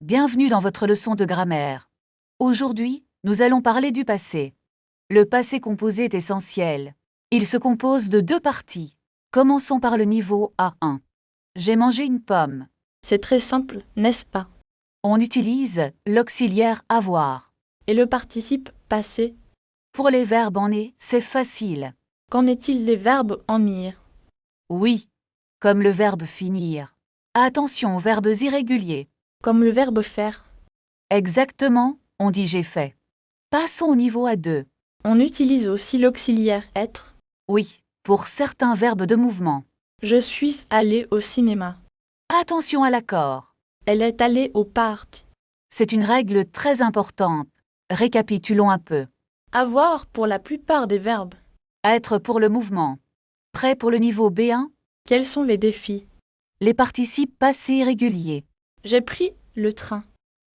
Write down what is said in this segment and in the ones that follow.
Bienvenue dans votre leçon de grammaire. Aujourd'hui, nous allons parler du passé. Le passé composé est essentiel. Il se compose de deux parties. Commençons par le niveau A1. J'ai mangé une pomme. C'est très simple, n'est-ce pas? On utilise l'auxiliaire avoir. Et le participe passé? Pour les verbes en est, c'est facile. Qu'en est-il des verbes en ir? Oui, comme le verbe finir. Attention aux verbes irréguliers. Comme le verbe faire? Exactement, on dit j'ai fait. Passons au niveau A2. On utilise aussi l'auxiliaire être? Oui, pour certains verbes de mouvement. Je suis allée au cinéma. Attention à l'accord. Elle est allée au parc. C'est une règle très importante. Récapitulons un peu. Avoir pour la plupart des verbes. Être pour le mouvement. Prêt pour le niveau B1? Quels sont les défis? Les participes passés irréguliers. J'ai pris le train.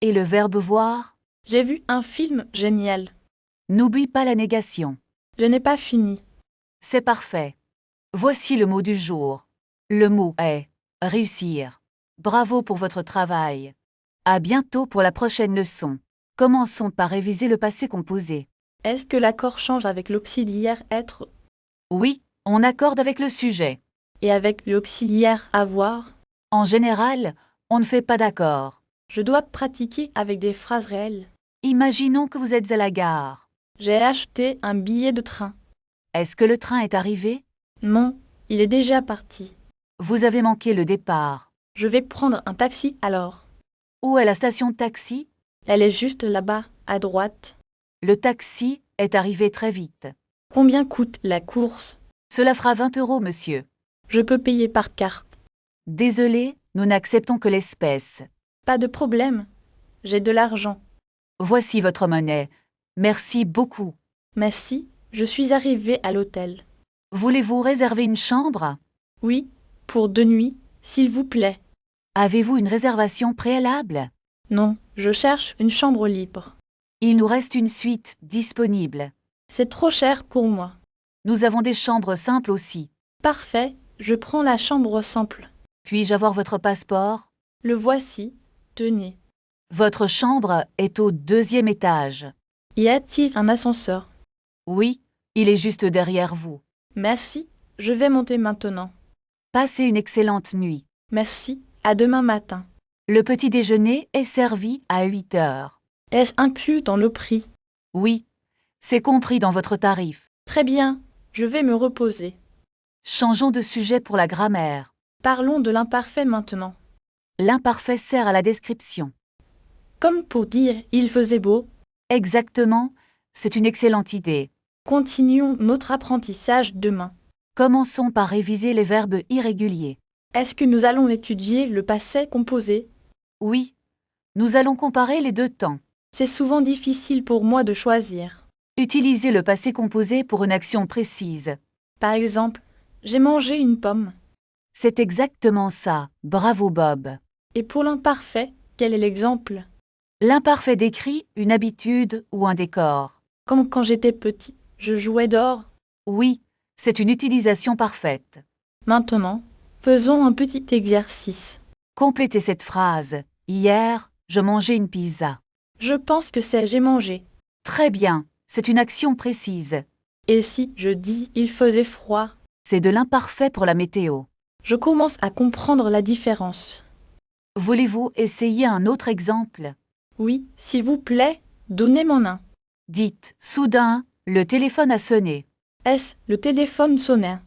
Et le verbe voir? J'ai vu un film génial. N'oublie pas la négation. Je n'ai pas fini. C'est parfait. Voici le mot du jour. Le mot est réussir. Bravo pour votre travail. À bientôt pour la prochaine leçon. Commençons par réviser le passé composé. Est-ce que l'accord change avec l'auxiliaire être Oui, on accorde avec le sujet. et avec l'auxiliaire avoir? En général, on ne fait pas d'accord. Je dois pratiquer avec des phrases réelles. Imaginons que vous êtes à la gare. J'ai acheté un billet de train. Est-ce que le train est arrivé? Non, il est déjà parti. Vous avez manqué le départ. Je vais prendre un taxi alors. Où est la station de taxi? Elle est juste là-bas, à droite. Le taxi est arrivé très vite. Combien coûte la course? Cela fera 20 €, monsieur. Je peux payer par carte. Désolé, nous n'acceptons que l'espèce. Pas de problème. J'ai de l'argent. Voici votre monnaie. Merci beaucoup. Merci, je suis arrivée à l'hôtel. Voulez-vous réserver une chambre? Oui, pour 2 nuits, s'il vous plaît. Avez-vous une réservation préalable? Non, je cherche une chambre libre. Il nous reste une suite disponible. C'est trop cher pour moi. Nous avons des chambres simples aussi. Parfait, je prends la chambre simple. Puis-je avoir votre passeport? Le voici, tenez. Votre chambre est au 2e étage. Y a-t-il un ascenseur? Oui, il est juste derrière vous. Merci, je vais monter maintenant. Passez une excellente nuit. Merci, à demain matin. Le petit déjeuner est servi à 8 heures. Est-ce inclus dans le prix? Oui, c'est compris dans votre tarif. Très bien, je vais me reposer. Changeons de sujet pour la grammaire. Parlons de l'imparfait maintenant. L'imparfait sert à la description. Comme pour dire il faisait beau, Exactement, c'est une excellente idée. continuons notre apprentissage demain. Commençons par réviser les verbes irréguliers. Est-ce que nous allons étudier le passé composé? Oui, nous allons comparer les deux temps. C'est souvent difficile pour moi de choisir. Utilisez le passé composé pour une action précise. Par exemple, j'ai mangé une pomme. C'est exactement ça. Bravo Bob. Et pour l'imparfait, quel est l'exemple? L'imparfait décrit une habitude ou un décor. Comme quand j'étais petit, je jouais dehors. Oui, c'est une utilisation parfaite. Maintenant, faisons un petit exercice. Complétez cette phrase. Hier, je mangeais une pizza. Je pense que c'est j'ai mangé. Très bien, c'est une action précise. Et si je dis il faisait froid? C'est de l'imparfait pour la météo. Je commence à comprendre la différence. Voulez-vous essayer un autre exemple? Oui, s'il vous plaît, donnez-moi un. Dites, soudain, le téléphone a sonné. Est-ce le téléphone sonnait?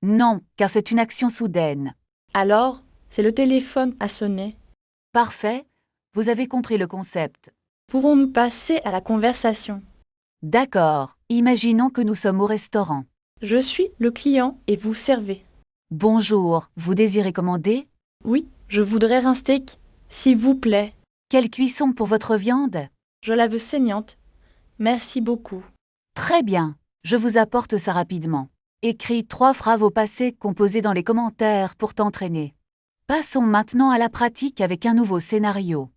Non, car c'est une action soudaine. Alors, c'est le téléphone à sonner. Parfait, vous avez compris le concept. Pouvons-nous passer à la conversation? D'accord, imaginons que nous sommes au restaurant. Je suis le client et vous servez. Bonjour, vous désirez commander? Oui, je voudrais un steak, s'il vous plaît. Quelle cuisson pour votre viande? Je la veux saignante. Merci beaucoup. Très bien, je vous apporte ça rapidement. Écris 3 phrases au passé composées dans les commentaires pour t'entraîner. Passons maintenant à la pratique avec un nouveau scénario.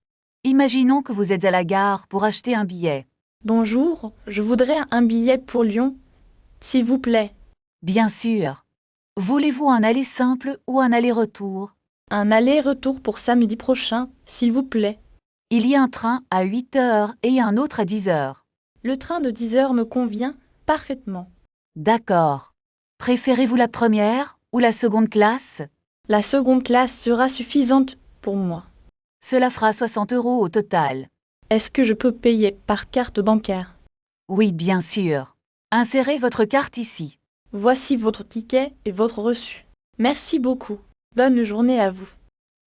Imaginons que vous êtes à la gare pour acheter un billet. Bonjour, je voudrais un billet pour Lyon, s'il vous plaît. Bien sûr. Voulez-vous un aller simple ou un aller-retour? Un aller-retour pour samedi prochain, s'il vous plaît. Il y a un train à 8 heures et un autre à 10 heures. Le train de 10 heures me convient parfaitement. D'accord. Préférez-vous la première ou la seconde classe? La seconde classe sera suffisante pour moi. Cela fera 60 € au total. Est-ce que je peux payer par carte bancaire? Oui, bien sûr. Insérez votre carte ici. Voici votre ticket et votre reçu. Merci beaucoup. Bonne journée à vous.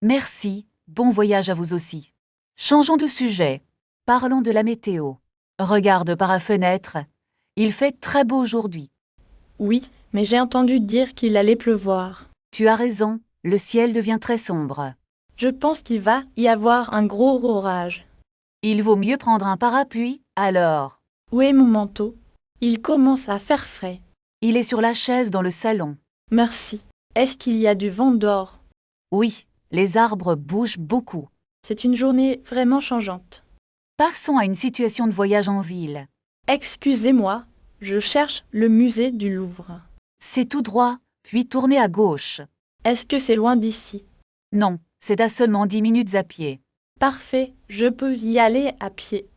Merci, bon voyage à vous aussi. Changeons de sujet. Parlons de la météo. Regarde par la fenêtre. Il fait très beau aujourd'hui. Oui, mais j'ai entendu dire qu'il allait pleuvoir. Tu as raison, le ciel devient très sombre. Je pense qu'il va y avoir un gros orage. Il vaut mieux prendre un parapluie, alors. Où est mon manteau? Il commence à faire frais. Il est sur la chaise dans le salon. Merci. Est-ce qu'il y a du vent dehors? Oui, les arbres bougent beaucoup. C'est une journée vraiment changeante. Passons à une situation de voyage en ville. Excusez-moi, je cherche le musée du Louvre. C'est tout droit, puis tournez à gauche. Est-ce que c'est loin d'ici? Non, c'est à seulement 10 minutes à pied. Parfait, je peux y aller à pied.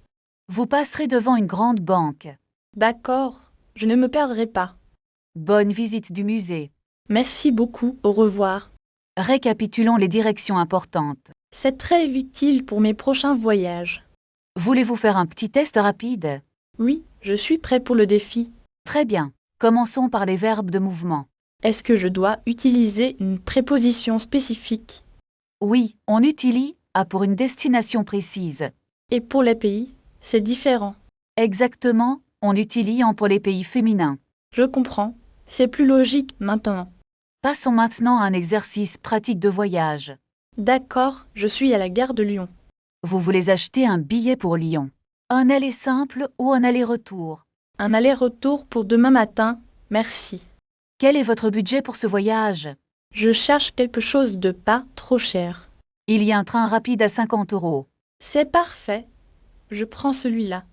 Vous passerez devant une grande banque. D'accord, je ne me perdrai pas. Bonne visite du musée. Merci beaucoup, au revoir. Récapitulons les directions importantes. C'est très utile pour mes prochains voyages. Voulez-vous faire un petit test rapide? Oui, je suis prêt pour le défi. Très bien. Commençons par les verbes de mouvement. Est-ce que je dois utiliser une préposition spécifique? Oui, on utilise à pour une destination précise. Et pour les pays, c'est différent. Exactement, on utilise en pour les pays féminins. Je comprends. C'est plus logique maintenant. Passons maintenant à un exercice pratique de voyage. D'accord, je suis à la gare de Lyon. Vous voulez acheter un billet pour Lyon. Un aller simple ou un aller-retour? Un aller-retour pour demain matin, merci. Quel est votre budget pour ce voyage? Je cherche quelque chose de pas trop cher. Il y a un train rapide à 50 €. C'est parfait. Je prends celui-là.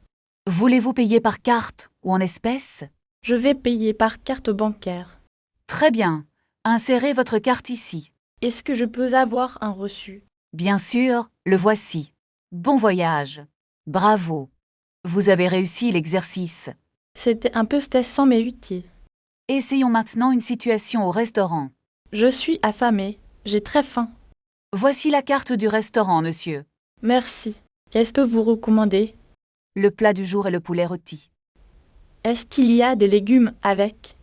Voulez-vous payer par carte ou en espèces? Je vais payer par carte bancaire. Très bien. Insérez votre carte ici. Est-ce que je peux avoir un reçu? Bien sûr, le voici. Bon voyage. Bravo. Vous avez réussi l'exercice. C'était un peu stressant mais utile. Essayons maintenant une situation au restaurant. Je suis affamée. J'ai très faim. Voici la carte du restaurant, monsieur. Merci. Qu'est-ce que vous recommandez? Le plat du jour est le poulet rôti. Est-ce qu'il y a des légumes avec?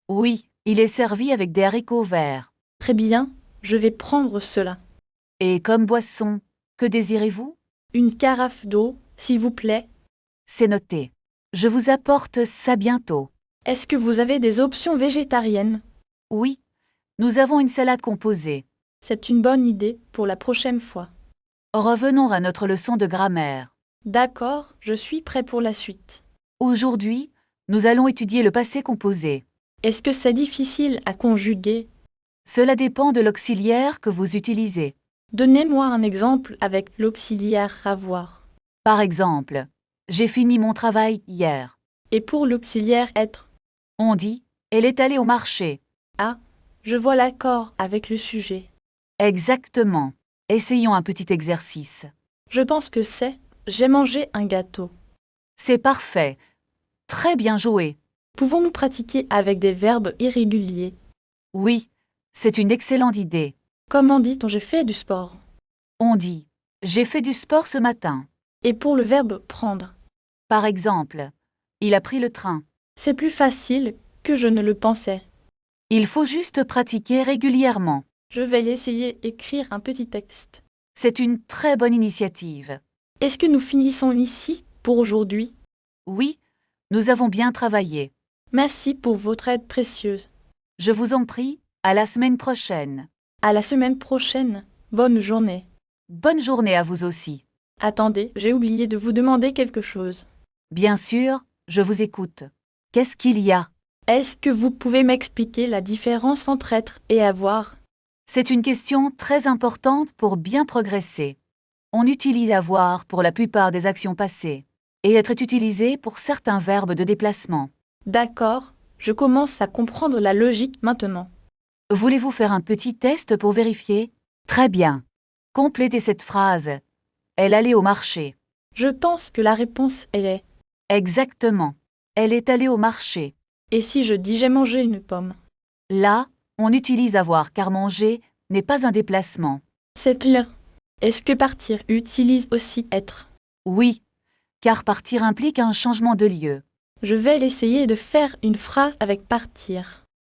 Oui, il est servi avec des haricots verts. Très bien, je vais prendre cela. Et comme boisson, que désirez-vous? Une carafe d'eau, s'il vous plaît. C'est noté. Je vous apporte ça bientôt. Est-ce que vous avez des options végétariennes? Oui, nous avons une salade composée. C'est une bonne idée pour la prochaine fois. Revenons à notre leçon de grammaire. D'accord, je suis prêt pour la suite. Aujourd'hui, nous allons étudier le passé composé. Est-ce que c'est difficile à conjuguer? Cela dépend de l'auxiliaire que vous utilisez. Donnez-moi un exemple avec l'auxiliaire avoir. Par exemple, j'ai fini mon travail hier. Et pour l'auxiliaire être? On dit, elle est allée au marché. Ah, je vois l'accord avec le sujet. Exactement. Essayons un petit exercice. Je pense que c'est j'ai mangé un gâteau. C'est parfait. Très bien joué. Pouvons-nous pratiquer avec des verbes irréguliers? Oui, c'est une excellente idée. Comment dit-on j'ai fait du sport? On dit, j'ai fait du sport ce matin. Et pour le verbe prendre? Par exemple, il a pris le train. C'est plus facile que je ne le pensais. Il faut juste pratiquer régulièrement. Je vais l'essayer écrire un petit texte. C'est une très bonne initiative. Est-ce que nous finissons ici pour aujourd'hui? Oui, nous avons bien travaillé. Merci pour votre aide précieuse. Je vous en prie, à la semaine prochaine. À la semaine prochaine. Bonne journée. Bonne journée à vous aussi. Attendez, j'ai oublié de vous demander quelque chose. Bien sûr, je vous écoute. Qu'est-ce qu'il y a? Est-ce que vous pouvez m'expliquer la différence entre être et avoir? C'est une question très importante pour bien progresser. On utilise avoir pour la plupart des actions passées, et être est utilisé pour certains verbes de déplacement. D'accord, je commence à comprendre la logique maintenant. Voulez-vous faire un petit test pour vérifier? Très bien. Complétez cette phrase. Elle allait au marché. Je pense que la réponse est Exactement. Elle est allée au marché. et si je dis j'ai mangé une pomme? Là, on utilise avoir car manger n'est pas un déplacement. C'est clair. Est-ce que partir utilise aussi être? Oui, car partir implique un changement de lieu. Je vais essayer de faire une phrase avec partir.